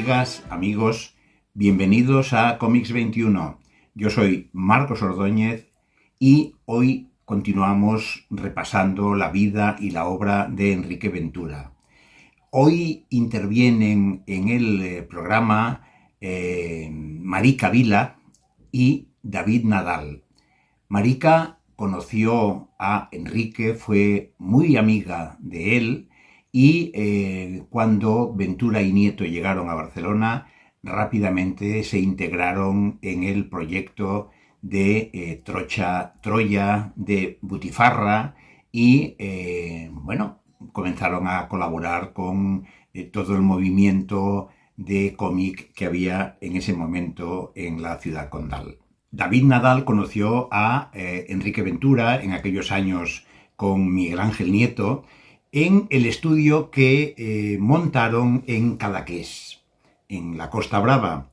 Amigas, amigos, bienvenidos a Cómics 21. Yo soy Marcos Ordóñez y hoy continuamos repasando la vida y la obra de Enrique Ventura. Hoy intervienen en el programa Marica Vila y David Nadal. Marica conoció a Enrique, fue muy amiga de él y cuando Ventura y Nieto llegaron a Barcelona, rápidamente se integraron en el proyecto de Troya, de Butifarra y comenzaron a colaborar con todo el movimiento de cómic que había en ese momento en la ciudad condal. David Nadal conoció a Enrique Ventura en aquellos años con Miguel Ángel Nieto en el estudio que montaron en Cadaqués, en la Costa Brava.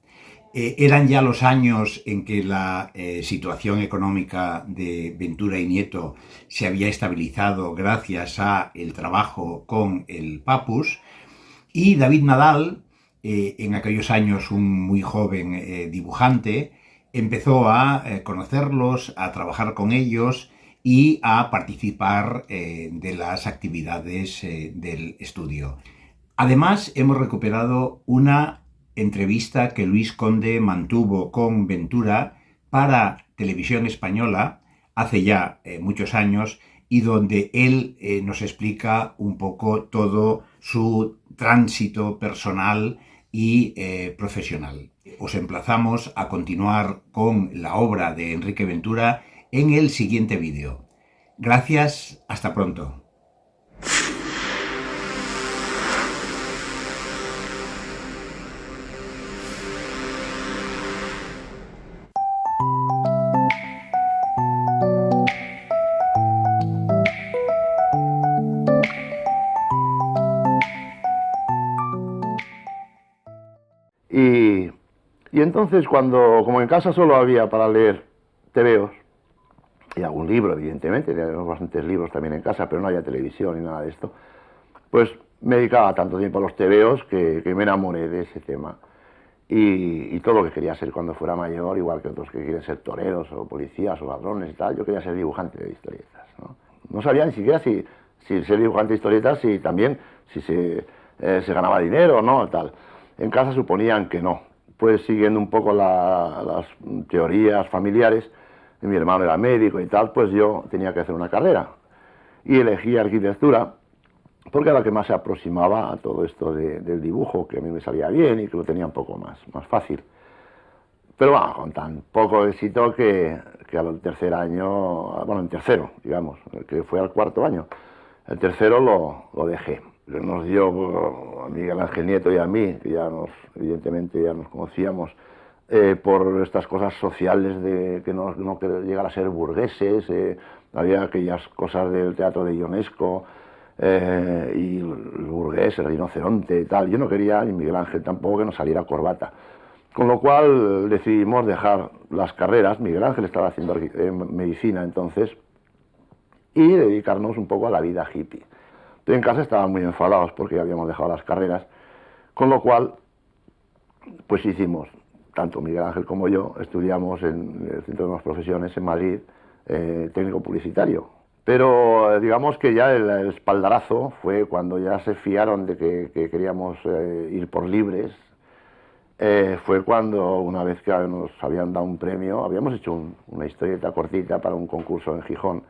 Eran ya los años en que la situación económica de Ventura y Nieto se había estabilizado gracias a el trabajo con el Papus, y David Nadal, en aquellos años un muy joven dibujante, empezó a conocerlos, a trabajar con ellos y a participar de las actividades del estudio. Además, hemos recuperado una entrevista que Luis Conde mantuvo con Ventura para Televisión Española hace ya muchos años, y donde él nos explica un poco todo su tránsito personal y profesional. Os emplazamos a continuar con la obra de Enrique Ventura en el siguiente vídeo. Gracias, hasta pronto. Y entonces como en casa solo había para leer tebeos, y algún libro, evidentemente, teníamos bastantes libros también en casa, pero no había televisión ni nada de esto, pues me dedicaba tanto tiempo a los tebeos que me enamoré de ese tema. Y todo lo que quería ser cuando fuera mayor, igual que otros que quieren ser toreros o policías o ladrones y tal, yo quería ser dibujante de historietas, ¿no? No sabía ni siquiera si ser dibujante de historietas, si se ganaba dinero o no, tal. En casa suponían que no. Pues siguiendo un poco las teorías familiares, mi hermano era médico y tal, pues yo tenía que hacer una carrera. Y elegí arquitectura, porque era la que más se aproximaba a todo esto del dibujo, que a mí me salía bien y que lo tenía un poco más fácil. Pero bueno, con tan poco éxito que al tercer año, bueno, en tercero, digamos, que fue al cuarto año, el tercero lo dejé. Nos dio a Miguel Ángel Nieto y a mí, que evidentemente ya nos conocíamos, por estas cosas sociales de que no llegar a ser burgueses, había aquellas cosas del teatro de Ionesco, y el burgués, el rinoceronte y tal. Yo no quería, ni Miguel Ángel tampoco, que nos saliera corbata. Con lo cual decidimos dejar las carreras. Miguel Ángel estaba haciendo medicina entonces, y dedicarnos un poco a la vida hippie. En casa estaban muy enfadados porque ya habíamos dejado las carreras, con lo cual pues hicimos, tanto Miguel Ángel como yo, estudiamos en el Centro de Nuevas Profesiones en Madrid, técnico publicitario. Pero digamos que ya el espaldarazo fue cuando ya se fiaron de que queríamos ir por libres. Fue cuando, una vez que nos habían dado un premio, habíamos hecho una historieta cortita para un concurso en Gijón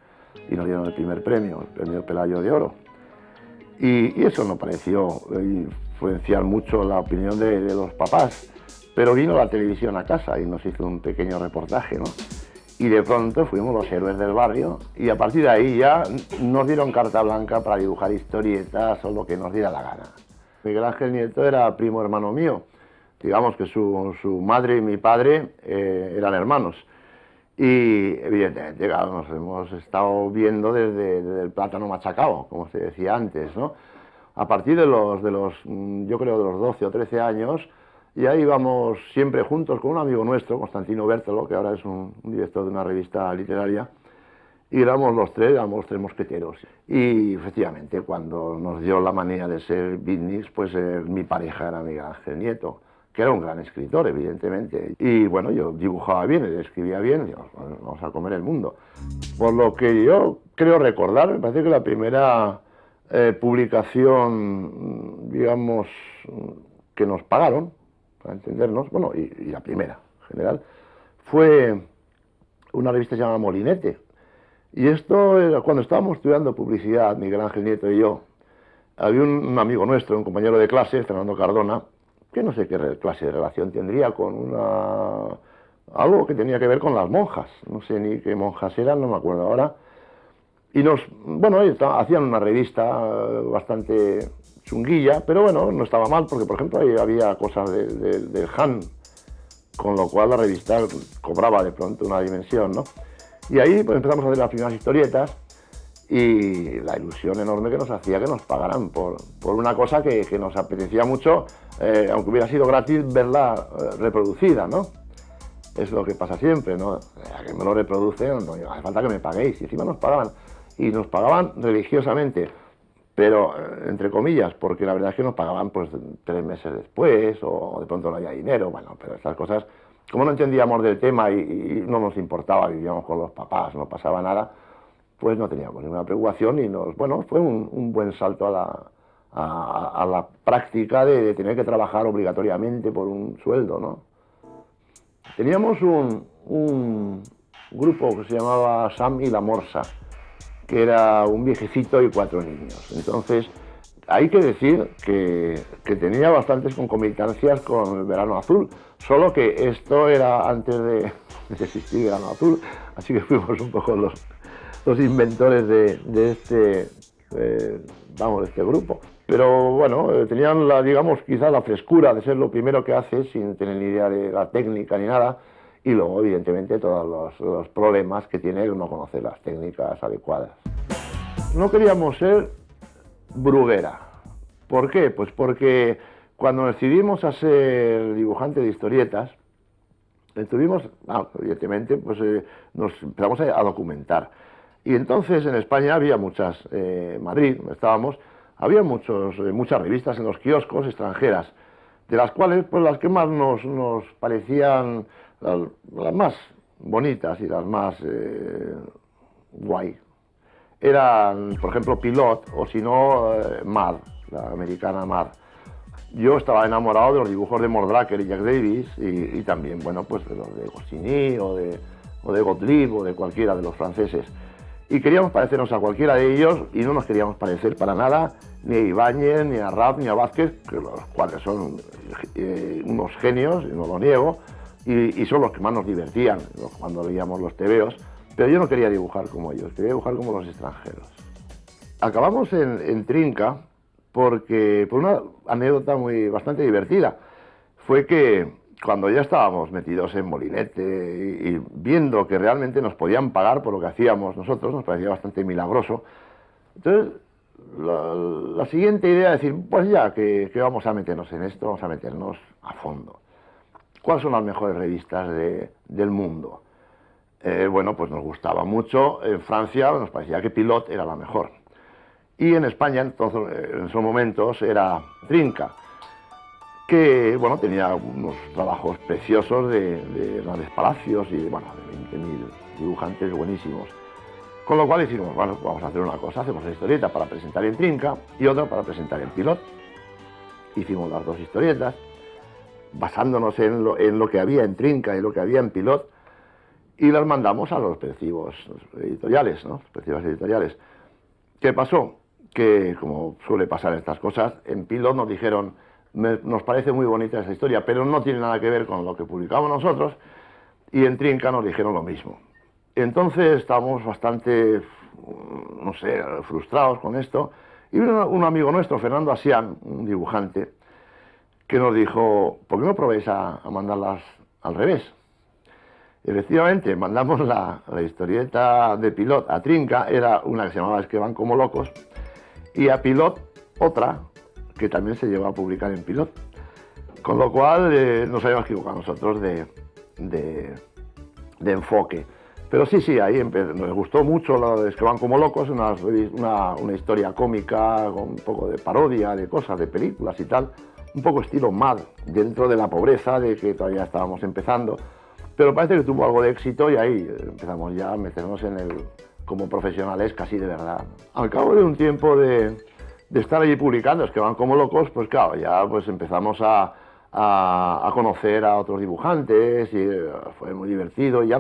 y nos dieron el primer premio, el premio Pelayo de Oro. Y eso nos pareció influenciar mucho la opinión de los papás, pero vino la televisión a casa y nos hizo un pequeño reportaje, ¿no? Y de pronto fuimos los héroes del barrio, y a partir de ahí ya nos dieron carta blanca para dibujar historietas o lo que nos diera la gana. Miguel Ángel Nieto era primo hermano mío, digamos que su madre y mi padre eran hermanos. Y evidentemente, claro, nos hemos estado viendo desde el plátano machacado, como se decía antes, ¿no? A partir de los, yo creo, de los 12 o 13 años, ya íbamos siempre juntos con un amigo nuestro, Constantino Bertolo, que ahora es un director de una revista literaria, y éramos los tres mosqueteros. Y efectivamente, cuando nos dio la manía de ser beatniks, pues mi pareja era Miguel Ángel Nieto. que era un gran escritor, evidentemente. Y bueno, yo dibujaba bien, él escribía bien, y digo, bueno, vamos a comer el mundo. Por lo que yo creo recordar, me parece que la primera publicación, digamos, que nos pagaron, para entendernos, bueno, y la primera, en general, fue una revista llamada Molinete. Y esto era cuando estábamos estudiando publicidad, Miguel Ángel Nieto y yo. Había un amigo nuestro, un compañero de clase, Fernando Cardona, que no sé qué clase de relación tendría con algo que tenía que ver con las monjas. No sé ni qué monjas eran, no me acuerdo ahora. Y bueno, hacían una revista bastante chunguilla, pero bueno, no estaba mal, porque por ejemplo ahí había cosas del Han, con lo cual la revista cobraba de pronto una dimensión, ¿no? Y ahí pues, empezamos a hacer las primeras historietas y la ilusión enorme que nos hacía que nos pagaran por una cosa que nos apetecía mucho, aunque hubiera sido gratis, verla reproducida, ¿no? Es lo que pasa siempre, ¿no? A que me lo reproducen, no hace falta que me paguéis, y encima nos pagaban, y nos pagaban religiosamente, pero entre comillas, porque la verdad es que nos pagaban pues 3 meses después, o de pronto no había dinero, bueno, pero estas cosas, como no entendíamos del tema y no nos importaba, vivíamos con los papás, no pasaba nada, pues no teníamos ninguna preocupación y bueno, fue un buen salto a la práctica de tener que trabajar obligatoriamente por un sueldo, ¿no? Teníamos un grupo que se llamaba Sam y la Morsa, que era un viejecito y 4 niños. Entonces, hay que decir que tenía bastantes concomitancias con el Verano Azul, solo que esto era antes de existir Verano Azul, así que fuimos un poco los inventores de este grupo. Pero bueno, tenían digamos, quizás la frescura de ser lo primero que hace, sin tener ni idea de la técnica ni nada, y luego, evidentemente, todos los problemas que tiene el no conocer las técnicas adecuadas. No queríamos ser Bruguera. ¿Por qué? Pues porque cuando decidimos a ser dibujante de historietas, evidentemente, pues nos empezamos a documentar. Y entonces en España había muchas, Madrid, donde estábamos, había muchas revistas en los kioscos extranjeras, de las cuales pues las que más nos parecían las más bonitas y las más guay eran, por ejemplo, Pilot, o si no, Mad, la americana Mad. Yo estaba enamorado de los dibujos de Mordraker y Jack Davis, y también, bueno, pues de los de Goscinny o de Gottlieb o de cualquiera de los franceses. Y queríamos parecernos a cualquiera de ellos y no nos queríamos parecer para nada ni a Ibáñez, ni a Rapp, ni a Vázquez, que los cuales son unos genios, y no lo niego, y son los que más nos divertían cuando veíamos los tebeos, pero yo no quería dibujar como ellos, quería dibujar como los extranjeros. Acabamos en Trinca por una anécdota bastante divertida. Fue que cuando ya estábamos metidos en Molinete y viendo que realmente nos podían pagar por lo que hacíamos nosotros, nos parecía bastante milagroso. Entonces, la siguiente idea es decir, pues ya que vamos a meternos en esto, vamos a meternos a fondo. ¿Cuáles son las mejores revistas del mundo? Bueno, pues nos gustaba mucho. En Francia nos parecía que Pilot era la mejor. Y en España, entonces, en esos momentos, era Trinca, que, bueno, tenía unos trabajos preciosos de grandes palacios y, bueno, de 20.000 dibujantes buenísimos. Con lo cual dijimos, bueno, vamos a hacer una cosa, hacemos una historieta para presentar en Trinca y otra para presentar en Pilot. Hicimos las 2 historietas, basándonos en lo que había en Trinca y lo que había en Pilot, y las mandamos a los respectivos editoriales, ¿no? Respectivas editoriales. ¿Qué pasó? Que, como suele pasar estas cosas, en Pilot nos dijeron, nos parece muy bonita esa historia, pero no tiene nada que ver con lo que publicamos nosotros, y en Trinca nos dijeron lo mismo. Entonces estábamos bastante, no sé, frustrados con esto, y vino un amigo nuestro, Fernando Asián, un dibujante, que nos dijo, ¿por qué no probéis a mandarlas al revés? Efectivamente, mandamos la historieta de Pilot a Trinca, era una que se llamaba Es que van como locos, y a Pilot otra, que también se llevó a publicar en Pilot. Con lo cual nos habíamos equivocado nosotros de enfoque. Pero sí, ahí nos gustó mucho lo de Es que van como locos, una historia cómica, con un poco de parodia de cosas, de películas y tal, un poco estilo Mad, dentro de la pobreza, de que todavía estábamos empezando, pero parece que tuvo algo de éxito y ahí empezamos ya a meternos en el, como profesionales casi de verdad. Al cabo de un tiempo de estar allí publicando, es que van como locos, pues claro, ya pues empezamos a conocer a otros dibujantes y fue muy divertido y ya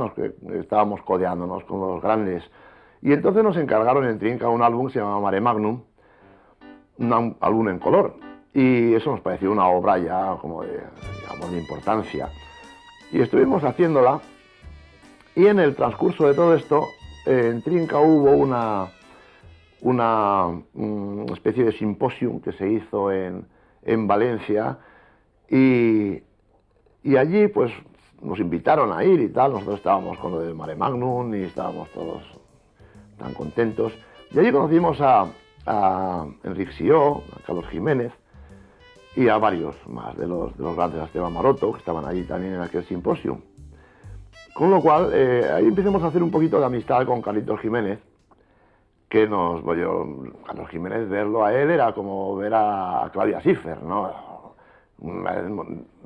estábamos codeándonos con los grandes. Y entonces nos encargaron en Trinca un álbum que se llamaba Mare Magnum, un álbum en color. Y eso nos pareció una obra ya como de, digamos, de importancia. Y estuvimos haciéndola y en el transcurso de todo esto, en Trinca hubo una especie de simposium que se hizo en Valencia y allí pues nos invitaron a ir y tal, nosotros estábamos con lo del Mare Magnum y estábamos todos tan contentos. Y allí conocimos a Enric Sió, a Carlos Jiménez y a varios más de los grandes, a Esteban Maroto, que estaban allí también en aquel simposio. Con lo cual, ahí empezamos a hacer un poquito de amistad con Carlitos Jiménez, que Carlos Jiménez, verlo a él era como ver a Claudia Schiffer, ¿no?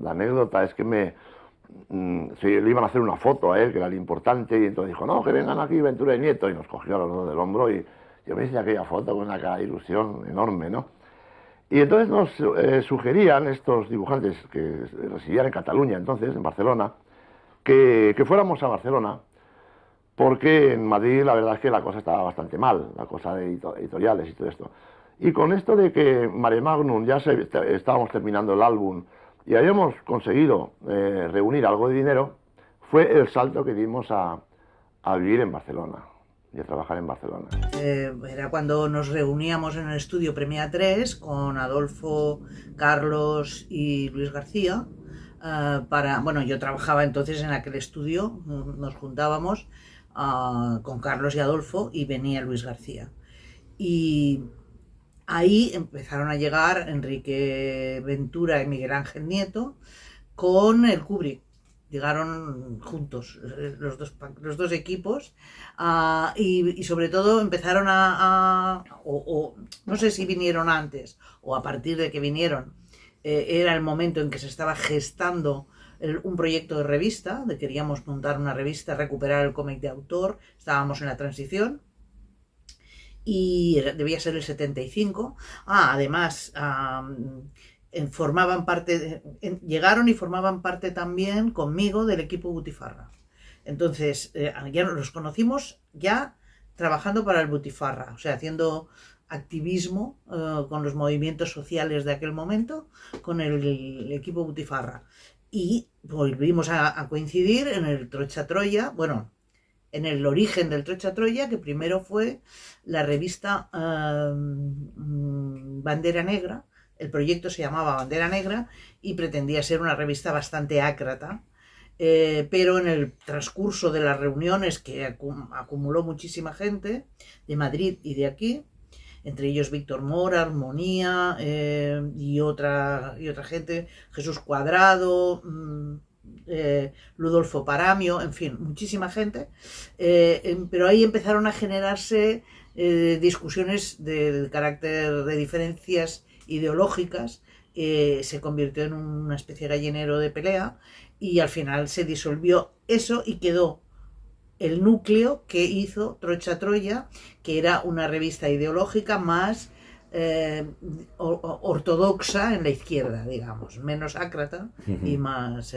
La anécdota es que le iban a hacer una foto a él, que era el importante, y entonces dijo, no, que vengan aquí Ventura y Nieto, y nos cogió a los dos del hombro, y yo me hice aquella foto con una cara de ilusión enorme, ¿no? Y entonces nos sugerían estos dibujantes que residían en Cataluña, entonces, en Barcelona, que fuéramos a Barcelona, porque en Madrid la verdad es que la cosa estaba bastante mal, la cosa de editoriales y todo esto. Y con esto de que Mare Magnum ya estábamos terminando el álbum y habíamos conseguido reunir algo de dinero, fue el salto que dimos a vivir en Barcelona y a trabajar en Barcelona. Era cuando nos reuníamos en el estudio Premia 3 con Adolfo, Carlos y Luis García. Bueno, yo trabajaba entonces en aquel estudio, nos juntábamos con Carlos y Adolfo y venía Luis García. Y ahí empezaron a llegar Enrique Ventura y Miguel Ángel Nieto con el Kubrick. Llegaron juntos los dos equipos y sobre todo empezaron no sé si vinieron antes o a partir de que vinieron, era el momento en que se estaba gestando un proyecto de revista, queríamos montar una revista, recuperar el cómic de autor, estábamos en la transición y debía ser el 75. Además llegaron y formaban parte también conmigo del equipo Butifarra. Entonces ya los conocimos ya trabajando para el Butifarra, o sea, haciendo activismo con los movimientos sociales de aquel momento, con el equipo Butifarra. Y volvimos a coincidir en el Trocha Troya, bueno, en el origen del Trocha Troya, que primero fue la revista Bandera Negra. El proyecto se llamaba Bandera Negra y pretendía ser una revista bastante ácrata, pero en el transcurso de las reuniones que acumuló muchísima gente de Madrid y de aquí, entre ellos Víctor Mora, Armonía y otra gente, Jesús Cuadrado, Ludolfo Paramio, en fin, muchísima gente, pero ahí empezaron a generarse discusiones de carácter de diferencias ideológicas, se convirtió en una especie de gallinero de pelea y al final se disolvió eso y quedó el núcleo que hizo Trocha Troya, que era una revista ideológica más ortodoxa en la izquierda, digamos, menos ácrata y más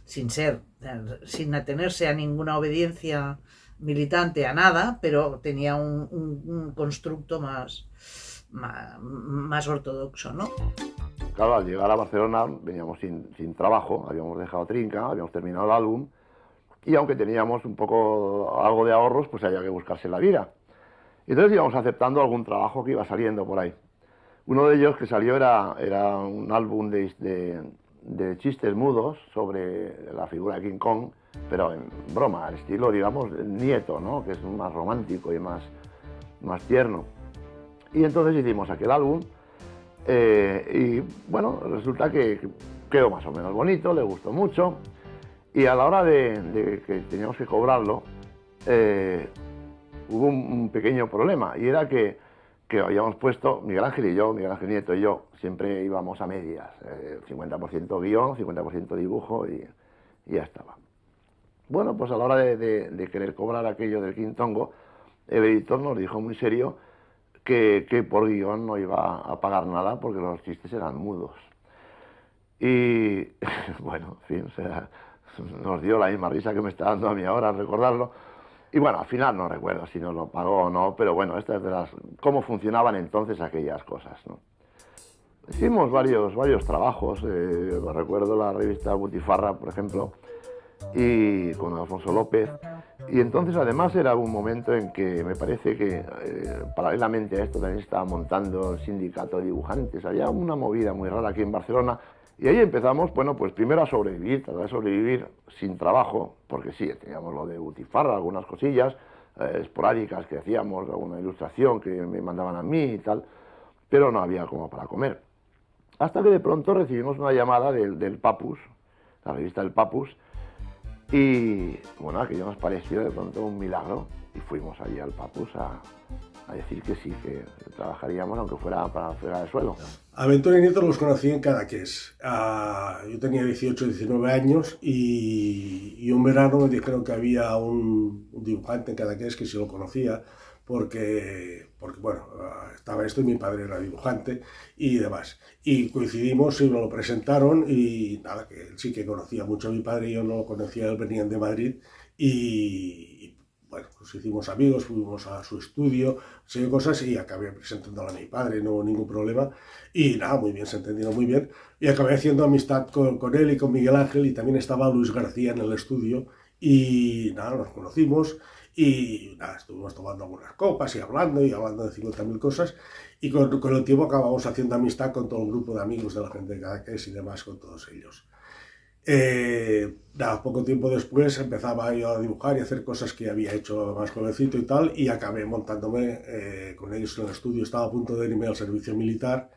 sin atenerse a ninguna obediencia militante, a nada, pero tenía un constructo más ortodoxo, ¿no? Claro, al llegar a Barcelona veníamos sin trabajo, habíamos dejado Trinca, habíamos terminado el álbum y aunque teníamos algo de ahorros, pues había que buscarse la vida. Entonces íbamos aceptando algún trabajo que iba saliendo por ahí. Uno de ellos que salió era un álbum de chistes mudos sobre la figura de King Kong, pero en broma, al estilo, digamos, Nieto, ¿no? Que es más romántico y más tierno. Y entonces hicimos aquel álbum y bueno, resulta que quedó más o menos bonito, le gustó mucho y a la hora de que teníamos que cobrarlo hubo un pequeño problema y era que que habíamos puesto Miguel Ángel y yo, Miguel Ángel Nieto y yo, siempre íbamos a medias, 50% guión, 50% dibujo y ya estaba. Bueno, pues a la hora de querer cobrar aquello del Quintongo, el editor nos dijo muy serio que por guión no iba a pagar nada porque los chistes eran mudos. Y bueno, en fin, o sea, nos dio la misma risa que me está dando a mí ahora al recordarlo. Y bueno, al final no recuerdo si nos lo pagó o no, pero bueno, estas de las cómo funcionaban entonces aquellas cosas, ¿no? Hicimos varios trabajos, recuerdo la revista Butifarra, por ejemplo, y con Alfonso López. Y entonces además era un momento en que me parece que paralelamente a esto también estaba montando el sindicato de dibujantes. Había una movida muy rara aquí en Barcelona. Y ahí empezamos, bueno, pues primero a sobrevivir, tratar de sobrevivir sin trabajo, porque sí, teníamos lo de Butifarra, algunas cosillas esporádicas que hacíamos, alguna ilustración que me mandaban a mí y tal, pero no había como para comer. Hasta que de pronto recibimos una llamada del Papus, la revista del Papus, y bueno, aquello nos pareció de pronto un milagro, y fuimos allí al Papus a decir que sí, que trabajaríamos aunque fuera para fregar el suelo. A Ventura y Nieto los conocí en Cadaqués. Yo tenía 18, 19 años y un verano me dijeron que había un dibujante en Cadaqués que sí lo conocía porque bueno, estaba esto y mi padre era dibujante y demás. Y coincidimos y me lo presentaron y nada, que él sí que conocía mucho a mi padre y yo no lo conocía, él venían de Madrid y bueno, nos hicimos amigos, fuimos a su estudio, sé cosas y acabé presentándole a mi padre, no hubo ningún problema. Y nada, muy bien, se entendieron muy bien. Y acabé haciendo amistad con él y con Miguel Ángel y también estaba Luis García en el estudio. Y nada, nos conocimos y nada, estuvimos tomando algunas copas y hablando de 50.000 cosas. Y con el tiempo acabamos haciendo amistad con todo el grupo de amigos de la gente de Cadaqués y demás, con todos ellos. Poco tiempo después empezaba yo a dibujar y a hacer cosas que había hecho más jovencito y tal, y acabé montándome con ellos en el estudio. Estaba a punto de irme al servicio militar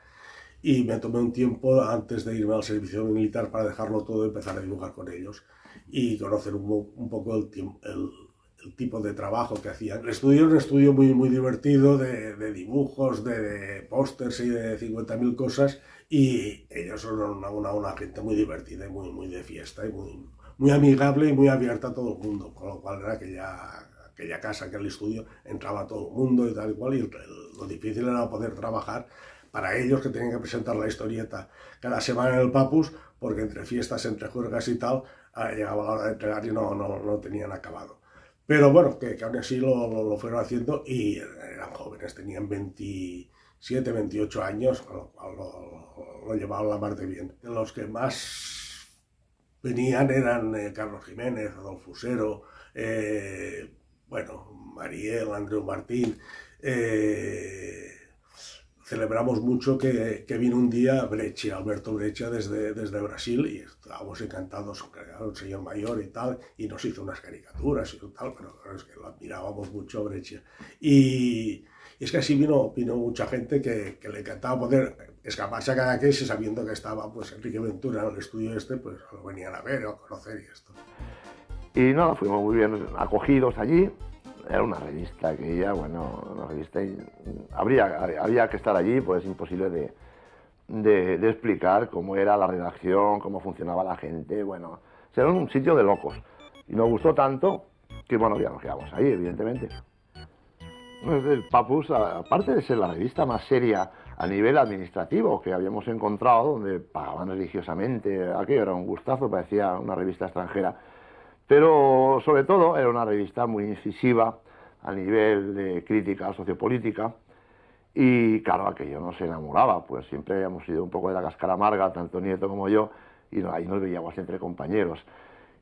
y me tomé un tiempo antes de irme al servicio militar para dejarlo todo y empezar a dibujar con ellos y conocer un poco el tipo de trabajo que hacían. El estudio era un estudio muy divertido de dibujos, de pósters y de 50.000 cosas. Y ellos son una gente muy divertida y muy de fiesta y muy amigable y muy abierta a todo el mundo, con lo cual era aquella casa, aquel estudio, entraba todo el mundo y tal y cual, y lo difícil era poder trabajar para ellos que tenían que presentar la historieta cada semana en el Papus, porque entre fiestas, entre juergas y tal, llegaba la hora de entregar y no tenían acabado. Pero bueno, que aún así lo fueron haciendo y eran jóvenes, tenían 27, 28 años, con lo cual lo llevaban la mar de bien. Los que más venían eran Carlos Jiménez, Adolfo Usero, Mariel, Andreu Martín. Celebramos mucho que vino un día Alberto Breccia desde Brasil y estábamos encantados, era un señor mayor y tal, y nos hizo unas caricaturas y tal, pero es que lo admirábamos mucho a Breccia. Y es que así vino mucha gente que le encantaba poder escaparse a Cadaqués sabiendo que estaba pues Enrique Ventura en el estudio pues lo venían a ver o a conocer y esto. Y nada, fuimos muy bien acogidos allí. Era una revista que ya, bueno, una revista, había que estar allí, pues es imposible de explicar cómo era la redacción, cómo funcionaba la gente, bueno, era un sitio de locos. Y nos gustó tanto que, bueno, ya nos quedamos ahí, evidentemente. El Papus, aparte de ser la revista más seria a nivel administrativo que habíamos encontrado, donde pagaban religiosamente, aquello era un gustazo, parecía una revista extranjera, pero sobre todo era una revista muy incisiva a nivel de crítica sociopolítica y claro, aquello nos enamoraba, pues siempre habíamos sido un poco de la cáscara amarga, tanto Nieto como yo, y ahí nos veíamos entre compañeros.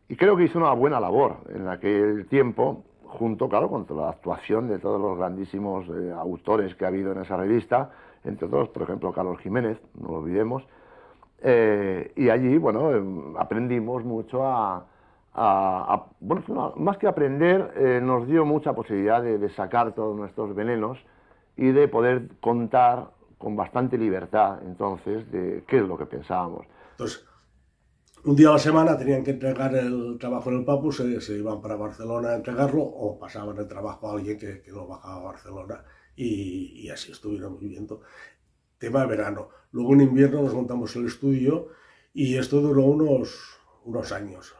Y creo que hizo una buena labor en aquel tiempo, junto, claro, con la actuación de todos los grandísimos autores que ha habido en esa revista, entre otros, por ejemplo, Carlos Jiménez, no lo olvidemos, y allí, bueno, aprendimos mucho bueno, más que aprender, nos dio mucha posibilidad de sacar todos nuestros venenos y de poder contar con bastante libertad, entonces, de qué es lo que pensábamos. Entonces, un día a la semana tenían que entregar el trabajo en el Papus, se iban para Barcelona a entregarlo o pasaban el trabajo a alguien que lo bajaba a Barcelona y así estuvimos viviendo. Tema verano. Luego en invierno nos montamos el estudio y esto duró unos años.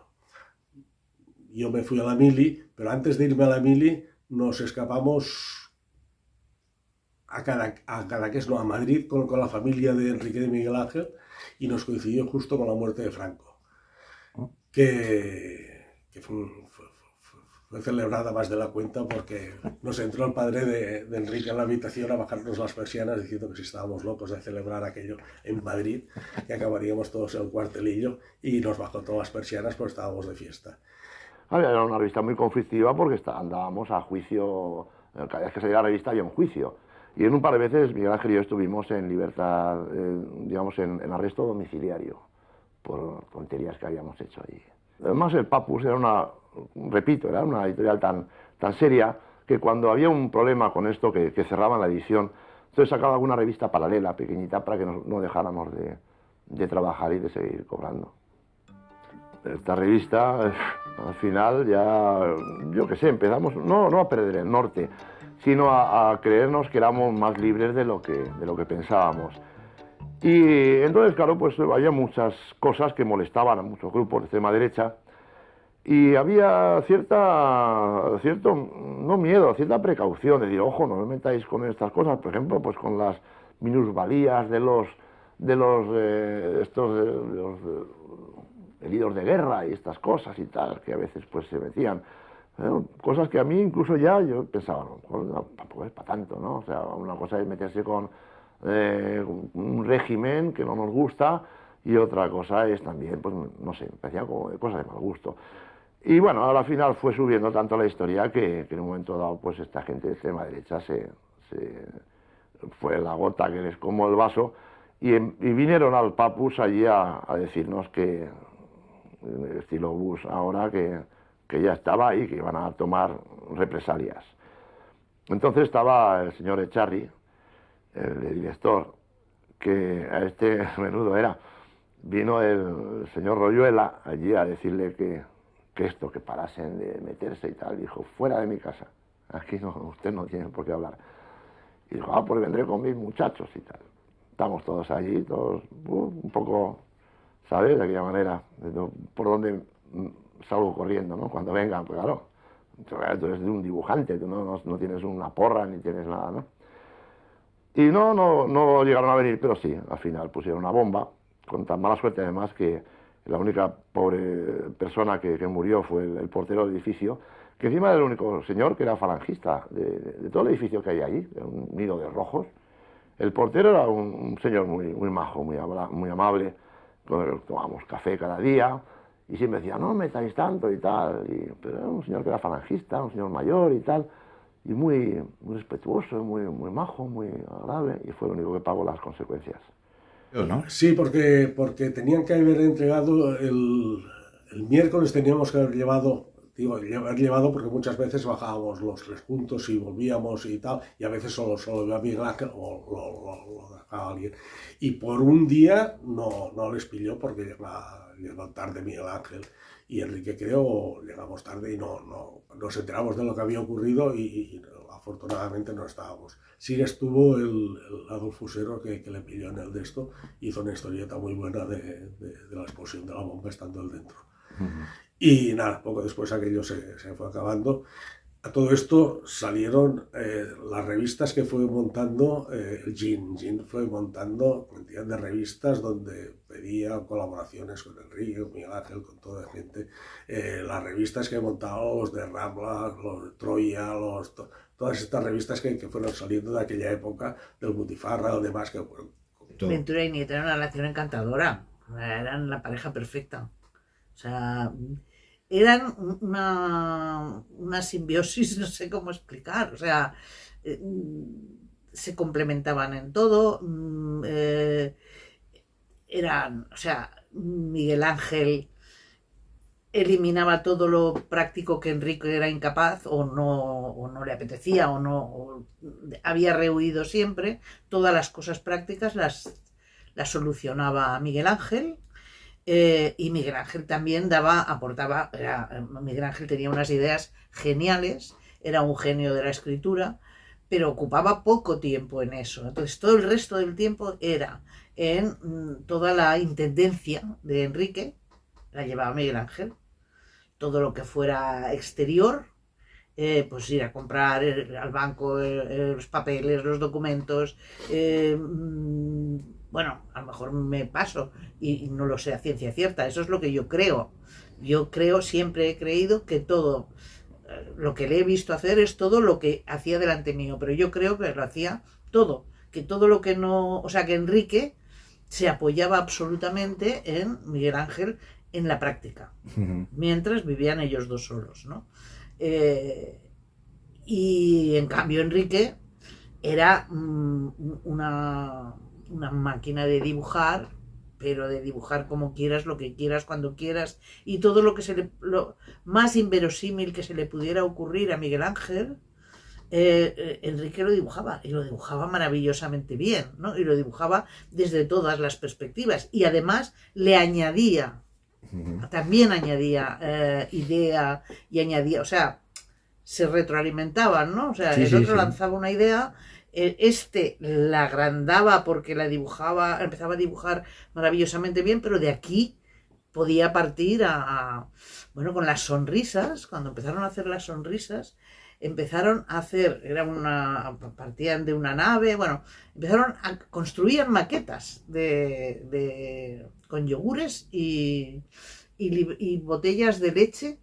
Yo me fui a la mili, pero antes de irme a la mili nos escapamos a Cadaqués, no, a Madrid, con la familia de Enrique de Miguel Ángel, y nos coincidió justo con la muerte de Franco, que fue celebrada más de la cuenta, porque nos entró el padre de Enrique en la habitación a bajarnos las persianas diciendo que si estábamos locos de celebrar aquello en Madrid, que acabaríamos todos en el cuartelillo, y nos bajó todas las persianas porque estábamos de fiesta. Era una revista muy conflictiva porque andábamos a juicio, cada vez que salía la revista había un juicio. Y en un par de veces Miguel Ángel y yo estuvimos en libertad, digamos en arresto domiciliario, por tonterías que habíamos hecho allí. Además el Papus era una editorial tan seria que cuando había un problema con esto, que cerraban la edición, entonces sacaba alguna revista paralela, pequeñita, para que no dejáramos de trabajar y de seguir cobrando. Esta revista, al final ya, yo qué sé, empezamos no a perder el norte, sino a creernos que éramos más libres de lo que pensábamos. Y entonces, claro, pues había muchas cosas que molestaban a muchos grupos de extrema derecha, y había cierto, no miedo, cierta precaución, de decir, ojo, no me metáis con estas cosas, por ejemplo, pues con las minusvalías de los heridos de guerra y estas cosas y tal, que a veces pues se metían. Cosas que a mí incluso ya yo pensaba, no, tampoco es para tanto, ¿no? O sea, una cosa es meterse con un régimen que no nos gusta, y otra cosa es también, pues no sé, me parecían como cosas de mal gusto. Y bueno, al final fue subiendo tanto la historia que en un momento dado, pues esta gente de extrema derecha fue la gota que les colmó el vaso, y vinieron al Papus allí a decirnos que, estilo Bush ahora, que ya estaba ahí, que iban a tomar represalias. Entonces estaba el señor Echarri, el director, que a este menudo vino el señor Royuela allí a decirle que parasen de meterse y tal. Dijo, fuera de mi casa, aquí no, usted no tiene por qué hablar. Y dijo, pues vendré con mis muchachos y tal. Estamos todos allí, todos un poco, ¿sabes? De aquella manera, por donde salgo corriendo, ¿no? Cuando vengan, pues claro, tú eres un dibujante, tú no tienes una porra ni tienes nada, ¿no? Y no llegaron a venir, pero sí, al final pusieron una bomba, con tan mala suerte además que la única pobre persona que murió fue el portero del edificio, que encima era el único señor que era falangista de todo el edificio que hay allí, era un nido de rojos. El portero era un señor muy majo, muy amable, con el que tomábamos café cada día, y siempre decía, no metáis tanto y tal, pero era un señor que era falangista, un señor mayor y tal, y muy respetuoso, muy majo, muy agradable, y fue el único que pagó las consecuencias. ¿No? Sí, porque tenían que haber entregado el miércoles, teníamos que haber llevado, porque muchas veces bajábamos los 3 juntos y volvíamos y tal, y a veces solo iba Miguel Ángel o lo dejaba alguien. Y por un día no les pilló porque llegó tarde Miguel Ángel y Enrique, creo, llegamos tarde y no nos enteramos de lo que había ocurrido y afortunadamente no estábamos. Sí estuvo el Adolfo Usero que le pilló en el de esto, hizo una historieta muy buena de la explosión de la bomba estando él dentro. Y nada, poco después aquello se fue acabando. A todo esto salieron las revistas que fue montando el Gin fue montando cantidad de revistas donde pedía colaboraciones con Enrique, con Miguel Ángel, con toda la gente. Las revistas que montaban los de Rambla, los de Troya, todas estas revistas que fueron saliendo de aquella época, del Butifarra, el demás que fueron. Ventura y Nieto eran una relación encantadora, eran la pareja perfecta. O sea, eran una simbiosis, no sé cómo explicar, o sea, se complementaban en todo, o sea, Miguel Ángel eliminaba todo lo práctico que Enrique era incapaz o no le apetecía o había rehuido siempre. Todas las cosas prácticas las solucionaba Miguel Ángel. Y Miguel Ángel también aportaba, Miguel Ángel tenía unas ideas geniales, era un genio de la escritura, pero ocupaba poco tiempo en eso. Entonces todo el resto del tiempo era en toda la intendencia de Enrique, la llevaba Miguel Ángel. Todo lo que fuera exterior, pues ir a comprar al banco los papeles, los documentos. Bueno, a lo mejor me paso y no lo sé a ciencia cierta, eso es lo que yo creo. Yo creo, siempre he creído que todo lo que le he visto hacer es todo lo que hacía delante mío, pero yo creo que lo hacía todo, que todo lo que no, o sea, que Enrique se apoyaba absolutamente en Miguel Ángel en la práctica, mientras vivían ellos dos solos, ¿no? Y en cambio Enrique era una máquina de dibujar, pero de dibujar como quieras, lo que quieras, cuando quieras, y todo lo que lo más inverosímil que se le pudiera ocurrir a Miguel Ángel, Enrique lo dibujaba, y lo dibujaba maravillosamente bien, ¿no? Y lo dibujaba desde todas las perspectivas, y además le añadía, también añadía idea, y añadía, o sea, se retroalimentaban, ¿no? O sea, el otro lanzaba una idea, este la agrandaba porque la dibujaba, empezaba a dibujar maravillosamente bien, pero de aquí podía partir bueno, con las sonrisas, cuando empezaron a hacer las sonrisas, empezaron a hacer, partían de una nave, bueno, construían maquetas con yogures y botellas de leche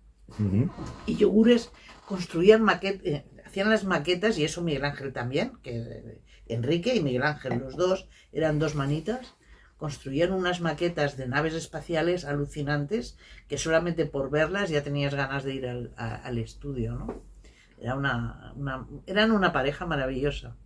y yogures, construían maquetas, hacían las maquetas, y eso Miguel Ángel también, que Enrique y Miguel Ángel, los dos, eran dos manitas, construían unas maquetas de naves espaciales alucinantes que solamente por verlas ya tenías ganas de ir al estudio, ¿no? Eran una pareja maravillosa.